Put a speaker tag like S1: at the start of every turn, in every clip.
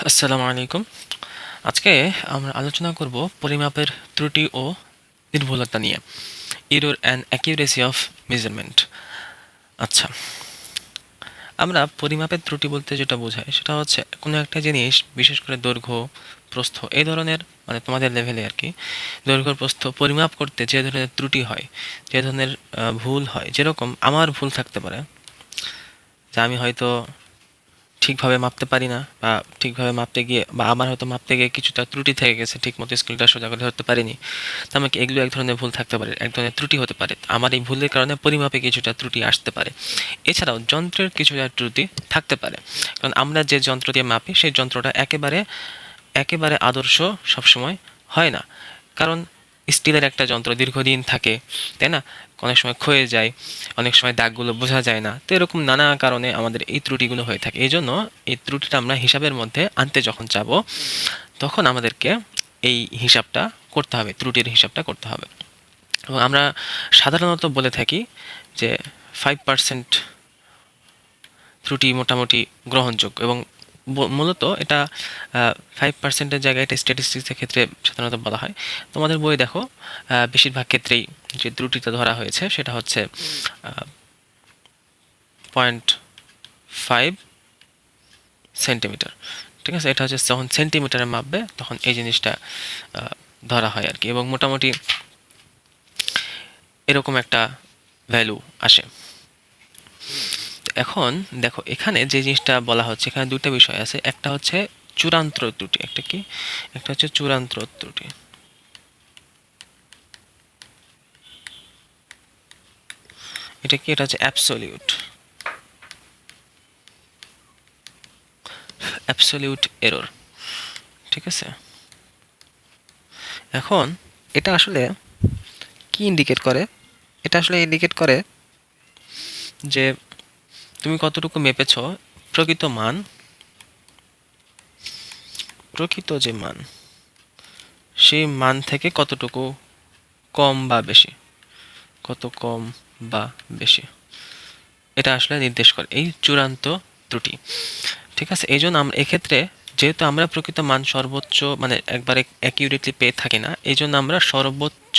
S1: আসসালামু আলাইকুম। আজকে আমরা আলোচনা করব পরিমাপের ত্রুটি ও নির্ভুলতা নিয়ে। Error and accuracy of measurement. আচ্ছা, আমরা পরিমাপের ত্রুটি বলতে যেটা বোঝায় সেটা হচ্ছে কোনো একটা জিনিস, বিশেষ করে দৈর্ঘ্য, প্রস্থ এই ধরনের, মানে তোমাদের লেভেলে আর কি, দৈর্ঘ্য প্রস্থ পরিমাপ করতে যে ধরনের ত্রুটি হয়, যে ধরনের ভুল হয়। যেরকম আমার ভুল থাকতে পারে যে আমি হয়তো ঠিকভাবে মাপতে পারি না, বা ঠিকভাবে মাপতে গিয়ে, বা আমার হয়তো মাপতে গিয়ে কিছুটা ত্রুটি থেকে গেছে, ঠিক মতো স্কেলটা সোজা করে ধরতে পারিনি। তো আমাকে এগুলো এক ধরনের ভুল থাকতে পারে, এক ধরনের ত্রুটি হতে পারে। আমার এই ভুলের কারণে পরিমাপে কিছুটা ত্রুটি আসতে পারে। এছাড়াও যন্ত্রের কিছুটা ত্রুটি থাকতে পারে, কারণ আমরা যে যন্ত্র দিয়ে মাপি সেই যন্ত্রটা একেবারে একেবারে আদর্শ সবসময় হয় না। কারণ স্টিলের একটা যন্ত্র দীর্ঘদিন থাকে, তাই না? অনেক সময় ক্ষয়ে যায়, অনেক সময় দাগগুলো বোঝা যায় না। তো এরকম নানা কারণে আমাদের এই ত্রুটিগুলো হয়ে থাকে। এই জন্য এই ত্রুটিটা আমরা হিসাবের মধ্যে আনতে যখন যাব, তখন আমাদেরকে এই হিসাবটা করতে হবে, ত্রুটির হিসাবটা করতে হবে। এবং আমরা সাধারণত বলে থাকি যে 5% ত্রুটি মোটামুটি গ্রহণযোগ্য। এবং মূলত এটা 5%-এর জায়গায় এটা স্ট্যাটিস্টিক্সের ক্ষেত্রে সাধারণত বলা হয়। তোমাদের বই দেখো, বেশিরভাগ ক্ষেত্রেই যে ত্রুটিটা ধরা হয়েছে সেটা হচ্ছে 0.5 সেন্টিমিটার। ঠিক আছে, এটা হচ্ছে যখন সেন্টিমিটারে মাপবে তখন এই জিনিসটা ধরা হয় আর কি, এবং মোটামুটি এরকম একটা ভ্যালু আসে। এখন দেখো, এখানে যে জিনিসটা বলা হচ্ছে, এখানে দুটো বিষয় আছে। একটা হচ্ছে চূড়ান্ত ত্রুটি, একটা হচ্ছে চূড়ান্ত ত্রুটি। এটা কি? এটা হচ্ছে অ্যাবসলিউট এরর। ঠিক আছে, এখন এটা আসলে কি ইন্ডিকেট করে? এটা আসলে ইন্ডিকেট করে যে তুমি কতটুকু মেপেছো, প্রকৃত মান, প্রকৃত যে মান, সেই মান থেকে কতটুকু কম বা বেশি, কত কম বা বেশি, এটা আসলে নির্দেশ করে এই চূড়ান্ত ত্রুটি। ঠিক আছে, এই জন্য আমরা এক্ষেত্রে, যেহেতু আমরা প্রকৃত মান সর্বোচ্চ, মানে একবারে অ্যাকিউরেটলি পেয়ে থাকি না, এই জন্য আমরা সর্বোচ্চ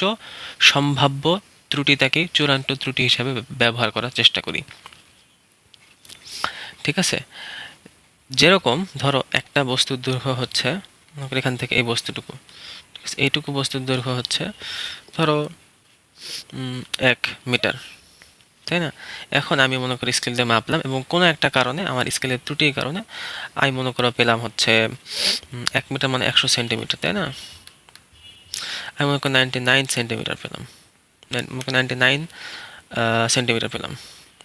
S1: সম্ভাব্য ত্রুটিটাকে চূড়ান্ত ত্রুটি হিসাবে ব্যবহার করার চেষ্টা করি। ঠিক আছে, যেরকম ধরো একটা বস্তুর দৈর্ঘ্য হচ্ছে, এখান থেকে এই বস্তুটুকু, ঠিক আছে, এইটুকু বস্তুর দৈর্ঘ্য হচ্ছে ধরো 1 মিটার, তাই না? এখন আমি মনে করি স্কেল দিয়ে মাপলাম, এবং কোনো একটা কারণে, আমার স্কেলের ত্রুটির কারণে আমি মনে করো পেলাম হচ্ছে 1 মিটার মানে 100 সেন্টিমিটার, তাই না? আমি মনে করি 99 সেন্টিমিটার পেলাম, মনে করি 99 সেন্টিমিটার পেলাম,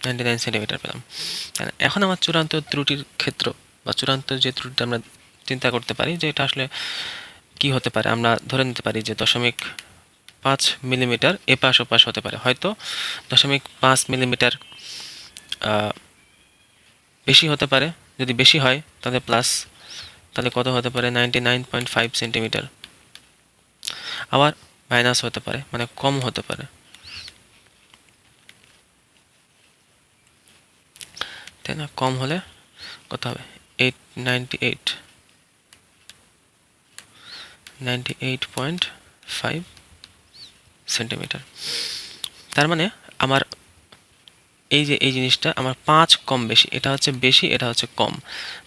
S1: 99 সেন্টিমিটার পেলাম, তাই না? এখন আমার চূড়ান্ত ত্রুটির ক্ষেত্র, বা চূড়ান্ত যে ত্রুটিটা আমরা চিন্তা করতে পারি যে এটা আসলে কি হতে পারে, আমরা ধরে নিতে পারি যে 0.5 মিলিমিটার এপাশ ওপাশ হতে পারে। হয়তো 0.5 মিলিমিটার বেশি হতে পারে। যদি বেশি হয় তাহলে প্লাস, তাহলে কত হতে পারে? 99.5 সেন্টিমিটার। আবার মাইনাস হতে পারে, মানে কম হতে পারে, তাই না? কম হলে কত হবে? 98.5 সেন্টিমিটার। তার মানে আমার এই যে এই জিনিসটা আমার 5 কম বেশি, এটা হচ্ছে বেশি, এটা হচ্ছে কম,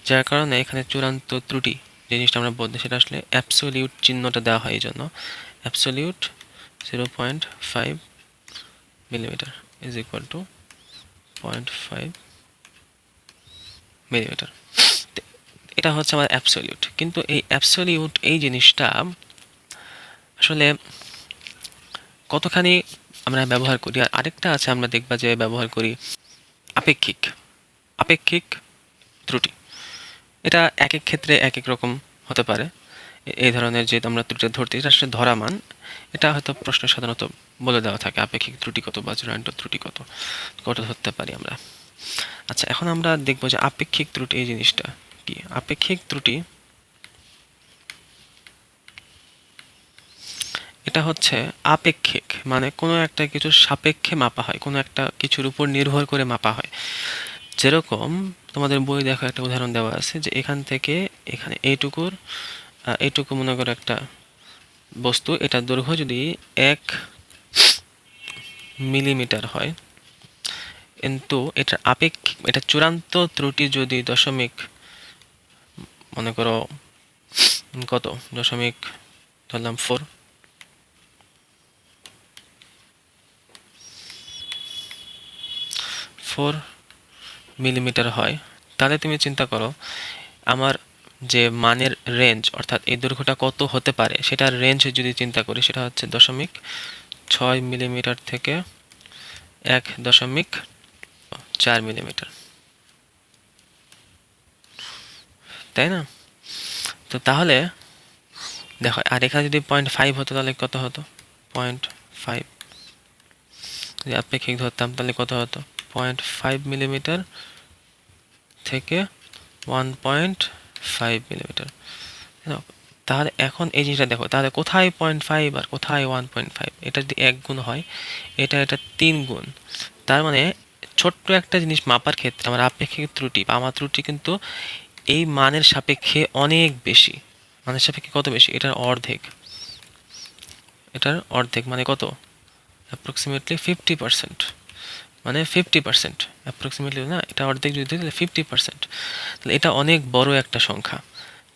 S1: যার কারণে এখানে চূড়ান্ত ত্রুটি যে জিনিসটা আমরা বলতে, সেটা আসলে অ্যাবসোলিউট চিহ্নটা দেওয়া হয়। এই জন্য absolute 0.5 millimetre is equal to 0.5 millimetre. এটা হচ্ছে আমার অ্যাবসোলিউট। কিন্তু এই অ্যাবসোলিউট এই জিনিসটা আসলে কতখানি আমরা ব্যবহার করি, আর আরেকটা আছে আমরা দেখবা যে ব্যবহার করি আপেক্ষিক, আপেক্ষিক ত্রুটি। এটা এক এক ক্ষেত্রে এক এক রকম হতে পারে। এই ধরনের যে আমরা ত্রুটি ধরতে, এটা আসলে ধরা মান, এটা হয়তো প্রশ্নে সাধারণত বলে দেওয়া থাকে আপেক্ষিক ত্রুটি কত বা চূড়ান্ত ত্রুটি কত, কত ধরতে পারি আমরা। আচ্ছা, এখন আমরা দেখব যে আপেক্ষিক ত্রুটি এই জিনিসটা কি। আপেক্ষিক ত্রুটি এটা হচ্ছে আপেক্ষিক, মানে কোনো একটা কিছুর সাপেক্ষে মাপা হয়, কোনো একটা কিছুর উপর নির্ভর করে মাপা হয়। যেরকম তোমাদের বই দেখো একটা উদাহরণ দেওয়া আছে যে এখান থেকে এখানে এইটুকু মনে করো একটা বস্তু, এটার দৈর্ঘ্য যদি 1 মিলিমিটার হয়, কিন্তু এটা চূড়ান্ত ত্রুটি যদি দশমিক, মনে করো কত, দশমিক ধরলাম 4 মিলিমিটার হয়, তাহলে তুমি চিন্তা করো আমার যে মানের রেঞ্জ, অর্থাৎ এই দৈর্ঘ্যটা কত হতে পারে সেটার রেঞ্জ যদি চিন্তা করি, সেটা হচ্ছে 0.6 মিলিমিটার থেকে 1.4 মিলিমিটার, তাই না? তো তাহলে দেখো, আর এখানে যদি 0.5 হতো তাহলে কত হতো? 0.5 যদি আপেক্ষিক ধরতাম তাহলে কত হতো? 0.5 মিলিমিটার থেকে 1.5 মিলিমিটার। তাহলে এখন এই জিনিসটা দেখো, তাহলে কোথায় 0.5 আর কোথায় 1.5? এটা যদি 1 গুণ হয়, এটা 3 গুণ। তার মানে ছোট্ট একটা জিনিস মাপার ক্ষেত্রে আমার আপেক্ষিক ত্রুটি বা আমার ত্রুটি কিন্তু এই মানের সাপেক্ষে অনেক বেশি। মানের সাপেক্ষে কত বেশি? এটার অর্ধেক মানে কত? অ্যাপ্রক্সিমেটলি 50%। মানে 50%, অ্যাপ্রক্সিমেটলি না, এটা অর্ধেক যদি তাহলে 50%। তাহলে এটা অনেক বড় একটা সংখ্যা,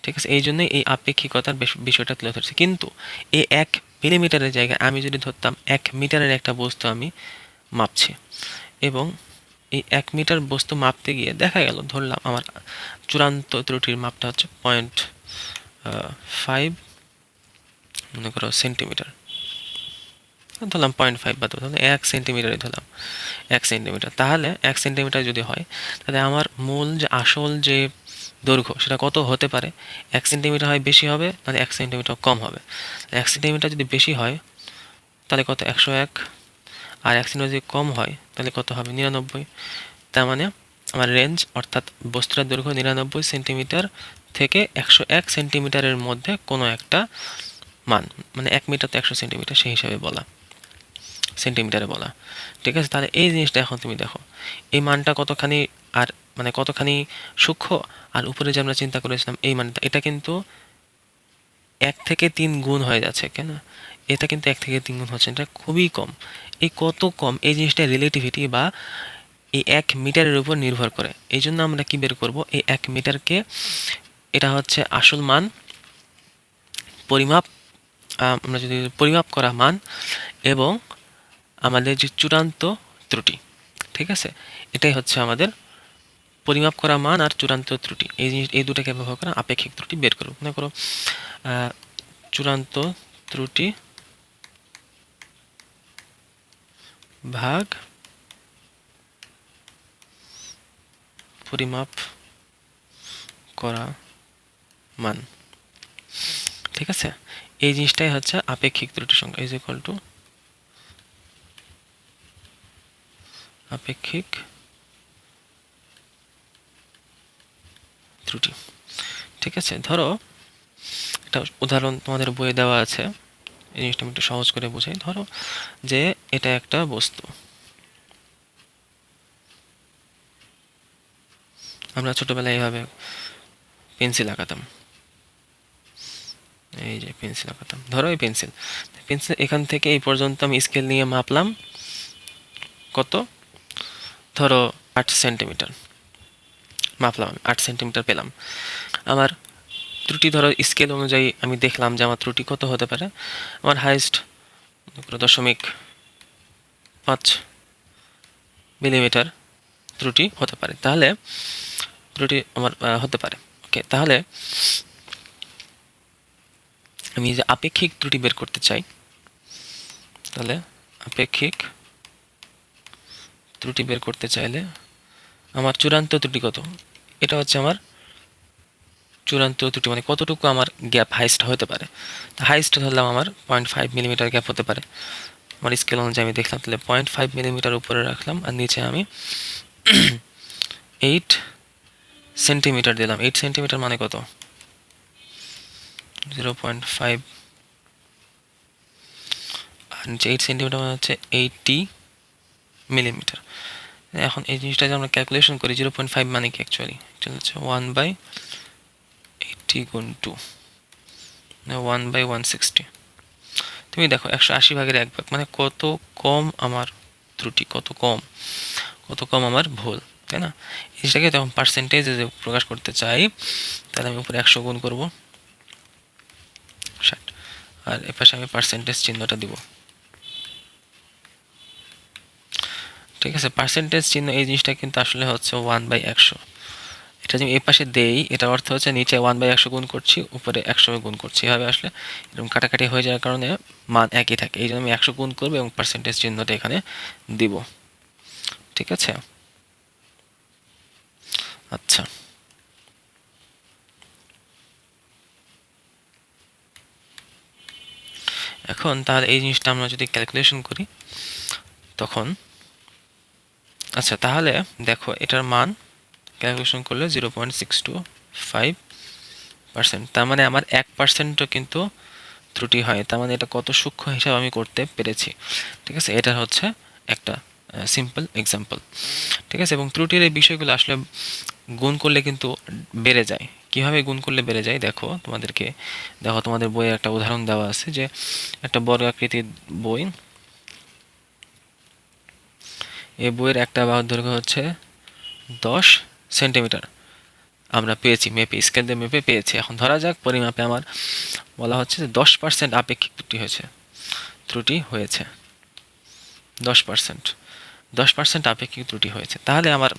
S1: ঠিক আছে? এই জন্যই এই আপেক্ষিকতার বিষয়টা তুলে ধরছে। কিন্তু এই 1 মিলিমিটারের জায়গায় আমি যদি ধরতাম 1 মিটারের একটা বস্তু আমি মাপছি, এবং এই 1 মিটার বস্তু মাপতে গিয়ে দেখা গেল, ধরলাম আমার চূড়ান্ত ত্রুটির মাপটা হচ্ছে 0.5, মনে করো সেন্টিমিটার, ধরলাম 0.5 বা ধরলাম 1 সেন্টিমিটারই ধরলাম, 1 সেন্টিমিটার। তাহলে 1 সেন্টিমিটার যদি হয়, তাহলে আমার মূল যে আসল যে দৈর্ঘ্য সেটা কত হতে পারে? 1 সেন্টিমিটার হয় বেশি হবে, তাহলে 1 সেন্টিমিটার কম হবে। 1 সেন্টিমিটার যদি বেশি হয় তাহলে কত? 101। আর 1 সেন্টিমিটার যদি কম হয় তাহলে কত হবে? 99। তার মানে আমার রেঞ্জ, অর্থাৎ বস্তুটার দৈর্ঘ্য 99 সেন্টিমিটার থেকে 101 সেন্টিমিটারের মধ্যে কোনো একটা মান, মানে 1 মিটার তো 100 সেন্টিমিটার, সেই হিসাবে বলা, সেন্টিমিটারে বলা, ঠিক আছে? তাহলে এই জিনিসটা এখন তুমি দেখো, এই মানটা কতখানি, আর মানে কতখানি সূক্ষ্ম, আর উপরে যে আমরা চিন্তা করেছিলাম এই মানটা, এটা কিন্তু 1 থেকে 3 গুণ হয়ে যাচ্ছে, কেন? এটা কিন্তু 1 থেকে 3 গুণ হচ্ছে, এটা খুবই কম। এই কত কম, এই জিনিসটা রিলেটিভিটি বা এই 1 মিটারের উপর নির্ভর করে। এই জন্য আমরা কি বের করব? এই 1 মিটারকে, এটা হচ্ছে আসল মান, পরিমাপ, আমরা যদি পরিমাপ করা মান, এবং আমাদের যে চূড়ান্ত ত্রুটি, ঠিক আছে? এটাই হচ্ছে আমাদের পরিমাপ করা মান আর চূড়ান্ত ত্রুটি। এই দুটাকে ব্যবহার করে আপেক্ষিক ত্রুটি বের করব। মনে করো চূড়ান্ত ত্রুটি ভাগ পরিমাপ করা মান, ঠিক আছে? এই জিনিসটাই হচ্ছে আপেক্ষিক ত্রুটি সংখ্যা, ইজ ইকুয়াল টু আপেক্ষিক ত্রুটি, ঠিক আছে? ধরো একটা উদাহরণ তোমাদের বইয়ে দেওয়া আছে, এই জিনিসটা আমি একটু সহজ করে বোঝাই। ধরো যে এটা একটা বস্তু, আমরা ছোটবেলায় এইভাবে পেন্সিল আঁকাতাম, এই যে পেন্সিল আঁকাতাম, ধরো এই পেন্সিল, এখান থেকে এই পর্যন্ত আমি স্কেল নিয়ে মাপলাম কত? ধরো 8 সেন্টিমিটার মাপলাম, আমি 8 সেন্টিমিটার পেলাম। আমার ত্রুটি, ধরো স্কেল অনুযায়ী আমি দেখলাম যে আমার ত্রুটি কত হতে পারে। আমার হাইস্ট 0.5 মিলিমিটার ত্রুটি হতে পারে, তাহলে ত্রুটি আমার হতে পারে। ওকে, তাহলে আমি যে আপেক্ষিক ত্রুটি বের করতে চাই, তাহলে আপেক্ষিক ত্রুটি বের করতে চাইলে আমার চূড়ান্ত ত্রুটি কত? এটা হচ্ছে আমার চূড়ান্ত ত্রুটি, মানে কতটুকু আমার গ্যাপ হাইস্ট হতে পারে। তো হাইস্ট ধরলাম আমার 0.5 মিলিমিটার গ্যাপ হতে পারে। আমার স্কেল অনুযায়ী আমি দেখলাম, তাহলে 0.5 মিলিমিটার উপরে রাখলাম, আর নিচে আমি 8 সেন্টিমিটার দিলাম। 8 সেন্টিমিটার মানে কত? 0.5, আর নিচে 8 সেন্টিমিটার মানে হচ্ছে 80 মিলিমিটার। এখন এই জিনিসটা যে আমরা ক্যালকুলেশন করি, 0.5 মানে কি অ্যাকচুয়ালি হচ্ছে 1/8। × 1/160। তুমি দেখো 180/1 মানে কত কম আমার ত্রুটি, কত কম আমার ভুল, তাই না? এই জিনিসটাকে তখন পার্সেন্টেজে যে প্রকাশ করতে চাই, তাহলে আমি উপরে 100 গুণ করবো 60, আর এপাশে আমি পার্সেন্টেজ চিহ্নটা দিব। ঠিক আছে, পার্সেন্টেজ চিহ্ন এই জিনিসটা কিন্তু আসলে হচ্ছে 1/100। এটা যদি এই পাশে দেই, এটার অর্থ হচ্ছে নিচে 1/100 গুণ করছি, উপরে 100 গুণ করছি। এভাবে আসলে এরকম কাটাকাটি হয়ে যাওয়ার কারণে মান একই থাকে। এই জন্য আমি 100 গুণ করবো এবং পার্সেন্টেজ চিহ্নটা এখানে দিব। ঠিক আছে, আচ্ছা। এখন তাহলে এই জিনিসটা আমরা যদি ক্যালকুলেশন করি তখন, আচ্ছা তাহলে দেখো এটার মান ক্যালকুলেশন করলে 0.625%। তার মানে আমার 1%ও কিন্তু ত্রুটি হয়। তার মানে এটা কত সূক্ষ্ম হিসাব আমি করতে পেরেছি। ঠিক আছে, এটা হচ্ছে একটা সিম্পল এক্সাম্পল। ঠিক আছে, এবং ত্রুটির এই বিষয়গুলো আসলে গুণ করলে কিন্তু বেড়ে যায়। কিভাবে গুণ করলে বেড়ে যায় দেখো, তোমাদের বইয়ে একটা উদাহরণ দেওয়া আছে যে একটা বর্গাকৃতির বই, এই বইয়ের একটা বাহুর দৈর্ঘ্য হচ্ছে 10 সেন্টিমিটার। আমরা পেয়েছি মেপে, স্কেল দিয়ে মেপে পেয়েছি। এখন ধরা যাক পরিমাপে আমার বলা হচ্ছে যে 10% আপেক্ষিক ত্রুটি হয়েছে 10%। 10% আপেক্ষিক ত্রুটি হয়েছে। তাহলে আমার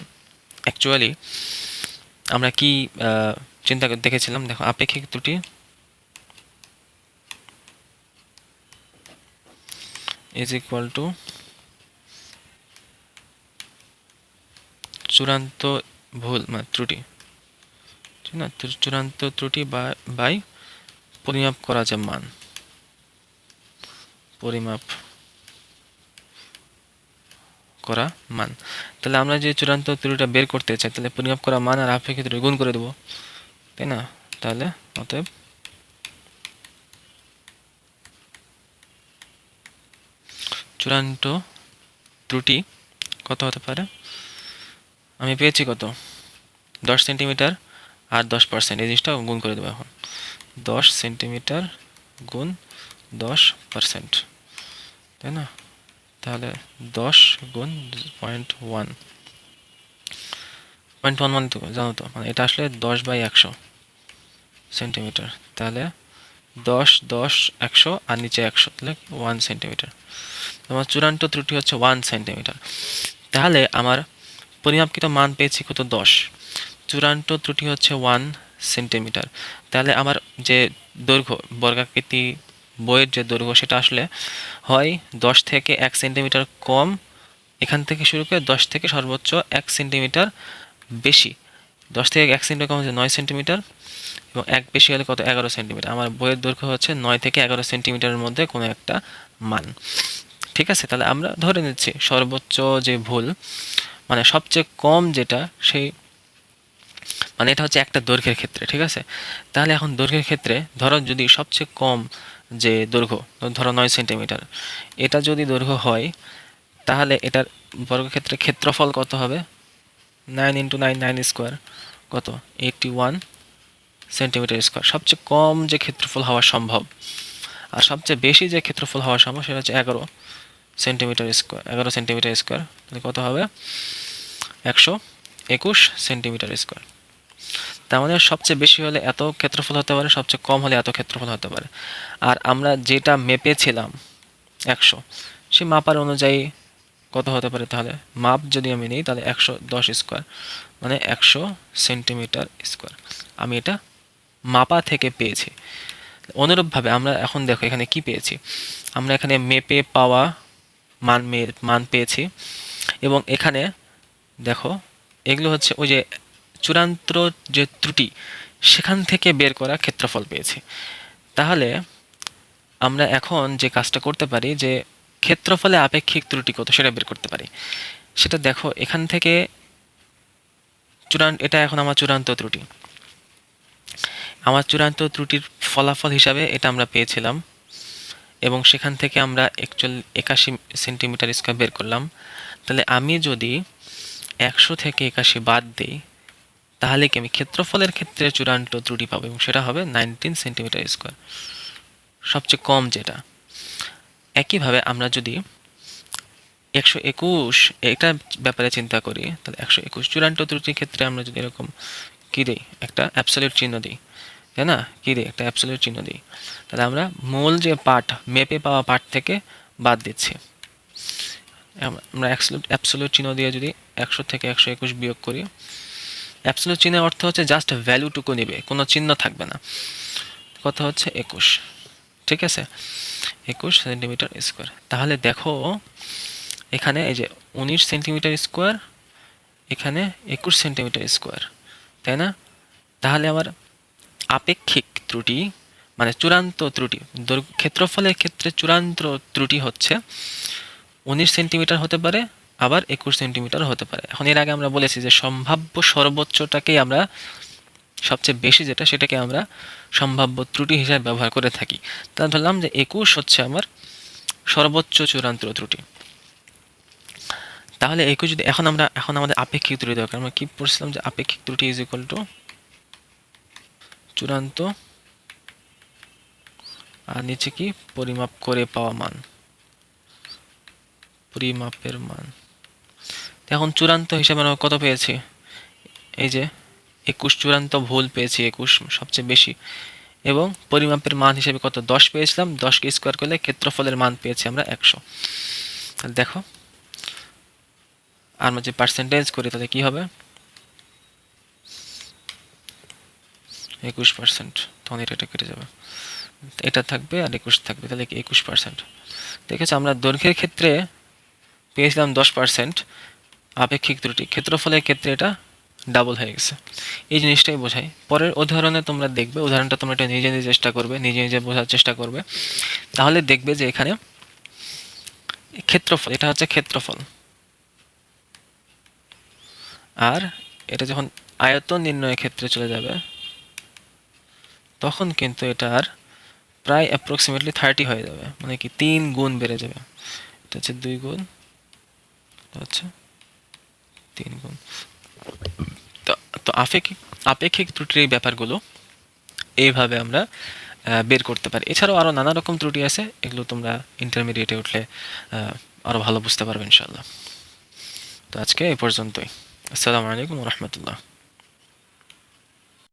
S1: অ্যাকচুয়ালি আমরা কি চিন্তা করে দেখেছিলাম, দেখো আপেক্ষিক ত্রুটি ইজ ইকুয়াল টু চূড়ান্ত ভুল মানে ত্রুটি, ঠিক না? চূড়ান্ত ত্রুটি বাই পরিমাপ করা যে মান, পরিমাপ করা মান। তাহলে আমরা যে চূড়ান্ত ত্রুটিটা বের করতে চাই, তাহলে পরিমাপ করা মান আর আপেক্ষিক ত্রুটি গুণ করে দেবো, তাই না? তাহলে অতএব চূড়ান্ত ত্রুটি কত হতে পারে, আমি পেয়েছি কত 10 সেন্টিমিটার আর 10%, এই জিনিসটা গুণ করে দেবো। এখন 10 সেন্টিমিটার গুণ 10%, তাই না? তাহলে 10 গুণ 0.1, 0.1 মানে তো জানো তো, মানে এটা আসলে 10/100 সেন্টিমিটার। তাহলে 10 10 100 আর নিচে 100, তাহলে 1 সেন্টিমিটার। আমার চূড়ান্ত ত্রুটি হচ্ছে 1 সেন্টিমিটার। তাহলে আমার পরিমাপকৃত মান পেয়েছি কত 10, চূড়ান্ত ত্রুটি হচ্ছে 1 সেন্টিমিটার। তাহলে আমার যে দৈর্ঘ্য, বর্গাকৃতি বইয়ের যে দৈর্ঘ্য, সেটা আসলে হয় 10 থেকে 1 সেন্টিমিটার কম, এখান থেকে শুরু করে 10 থেকে সর্বোচ্চ 1 সেন্টিমিটার বেশি। 10 থেকে 1 সেন্টিমিটার কম হচ্ছে 9 সেন্টিমিটার, এবং 1 বেশি হলে কত 11 সেন্টিমিটার। আমার বইয়ের দৈর্ঘ্য হচ্ছে 9 থেকে 11 সেন্টিমিটারের মধ্যে কোনো একটা মান। ঠিক আছে, তাহলে আমরা ধরে নিচ্ছি সর্বোচ্চ যে ভুল মানে সবচেয়ে কম যেটা, সেই মানে এটা হচ্ছে একটা দৈর্ঘ্যের ক্ষেত্রে। ঠিক আছে, তাহলে এখন দৈর্ঘ্যের ক্ষেত্রে ধরো যদি সবচেয়ে কম যে দৈর্ঘ্য, ধরো 9 সেন্টিমিটার, এটা যদি দৈর্ঘ্য হয়, তাহলে এটার বর্গক্ষেত্রে ক্ষেত্রফল কত হবে, 9 × 9 9 স্কোয়ার, কত 81 সেন্টিমিটার স্কোয়ার। সবচেয়ে কম যে ক্ষেত্রফল হওয়া সম্ভব, আর সবচেয়ে বেশি যে ক্ষেত্রফল হওয়া সম্ভব সেটা হচ্ছে 11 সেন্টিমিটার স্কোয়ার। 11 সেন্টিমিটার স্কোয়ার তাহলে কত হবে 121 সেন্টিমিটার স্কোয়ার। তার মানে সবচেয়ে বেশি হলে এত ক্ষেত্রফল হতে পারে, সবচেয়ে কম হলে এত ক্ষেত্রফল হতে পারে। আর আমরা যেটা মেপেছিলাম 100, সেই মাপার অনুযায়ী কত হতে পারে, তাহলে মাপ যদি আমি নিই তাহলে 110 স্কোয়ার মানে 100 সেন্টিমিটার স্কোয়ার। আমি এটা মাপা থেকে পেয়েছি। অনুরূপভাবে আমরা এখন দেখো এখানে কি পেয়েছি, আমরা এখানে মেপে পাওয়া মান পেয়েছি, এবং এখানে দেখো এগুলো হচ্ছে ওই যে চূড়ান্ত যে ত্রুটি, সেখান থেকে বের করা ক্ষেত্রফল পেয়েছি। তাহলে আমরা এখন যে কাজটা করতে পারি, যে ক্ষেত্রফলে আপেক্ষিক ত্রুটি কত সেটা বের করতে পারি। সেটা দেখো এখান থেকে এটা এখন আমার চূড়ান্ত ত্রুটি। আমার চূড়ান্ত ত্রুটির ফলাফল হিসাবে এটা আমরা পেয়েছিলাম, এবং সেখান থেকে আমরা 81 সেন্টিমিটার স্কোয়ার বের করলাম। তাহলে আমি যদি 100 থেকে 81 বাদ দিই, তাহলে কি আমি ক্ষেত্রফলের ক্ষেত্রে চূড়ান্ত ত্রুটি পাবো, এবং সেটা হবে 19 সেন্টিমিটার স্কোয়ার, সবচেয়ে কম যেটা। একইভাবে আমরা যদি 121 এটা ব্যাপারে চিন্তা করি, তাহলে 121 চূড়ান্ত ত্রুটির ক্ষেত্রে আমরা যদি এরকম কী দিই, একটা অ্যাবসলিউট চিহ্ন দিই, তাই না, কী দিই, একটা অ্যাবসলিউট চিহ্ন দিই, তাহলে আমরা মূল যে পার্ট, মেপে পাওয়া পার্ট থেকে বাদ দিচ্ছি। আমরা অ্যাবসলিউট চিহ্ন দিয়ে যদি 100 থেকে 121 বিয়োগ করি, অ্যাবসলিউট চিহ্নের অর্থ হচ্ছে জাস্ট ভ্যালুটুকু নিবে, কোনো চিহ্ন থাকবে না। কত হচ্ছে 21, ঠিক আছে, 21 সেন্টিমিটার স্কোয়ার। তাহলে দেখো এখানে এই যে 19 সেন্টিমিটার স্কোয়ার, এখানে 21 সেন্টিমিটার স্কোয়ার, তাই না? তাহলে আমার আপেক্ষিক ত্রুটি মানে চূড়ান্ত ত্রুটি ক্ষেত্রফলের ক্ষেত্রে চূড়ান্ত ত্রুটি হচ্ছে 19 সেন্টিমিটার হতে পারে, আবার 21 সেন্টিমিটার হতে পারে। এখন এর আগে আমরা বলেছি যে সম্ভাব্য সর্বোচ্চটাকেই আমরা, সবচেয়ে বেশি যেটা, সেটাকে আমরা সম্ভাব্য ত্রুটি হিসাবে ব্যবহার করে থাকি। তা ধরলাম যে 21 হচ্ছে আমার সর্বোচ্চ চূড়ান্ত ত্রুটি। তাহলে 21 যদি এখন আমাদের আপেক্ষিক ত্রুটি দরকার। আমরা কি পড়ছিলাম যে আপেক্ষিক ত্রুটি ইজ ইকুয়াল টু চূড়ান্ত আর নিচে কি পরিমাপ করে পাওয়া মান, পরিমাপের মান। এখন চূড়ান্ত হিসাবে আমরা কত পেয়েছি, এই যে 21 চূড়ান্ত ভুল পেয়েছি, 21 সবচেয়ে বেশি, এবং পরিমাপের মান হিসেবে কত 10 পেয়েছিলাম, 10কে স্কোয়ার করলে ক্ষেত্রফলের মান পেয়েছি আমরা 100। তাহলে দেখো আর আমরা যে পার্সেন্টেজ করি তাহলে কি হবে, 21%, তখন এটা কেটে যাবে, এটা থাকবে আর 21 থাকবে, তাহলে কি 21%। দেখেছো আমরা দৈর্ঘ্যের ক্ষেত্রে পেয়েছিলাম 10%, আপেক্ষিক ত্রুটি ক্ষেত্রফলের ক্ষেত্রে এটা ডাবল হয়ে গেছে। এই জিনিসটাই বোঝায়। পরের উদাহরণে তোমরা দেখবে, উদাহরণটা তোমরা এটা নিজে নিজে চেষ্টা করবে, নিজে নিজে বোঝার চেষ্টা করবে, তাহলে দেখবে যে এখানে ক্ষেত্রফল, এটা হচ্ছে ক্ষেত্রফল, আর এটা যখন আয়তন নির্ণয়ের ক্ষেত্রে চলে যাবে তখন কিন্তু এটা আর প্রায় অ্যাপ্রক্সিমেটলি 30 হয়ে যাবে, মানে কি 3 গুণ বেড়ে যাবে। এটা হচ্ছে 2 গুণ, হচ্ছে 3 গুণ। তো তো আপেক্ষিক ত্রুটির এই ব্যাপারগুলো এইভাবে আমরা বের করতে পারি। এছাড়াও আরও নানা রকম ত্রুটি আছে, এগুলো তোমরা ইন্টারমিডিয়েটে উঠলে আরও ভালো বুঝতে পারবে ইনশাআল্লাহ। তো আজকে এই পর্যন্তই। আসসালামু আলাইকুম ওয়া রাহমাতুল্লাহ।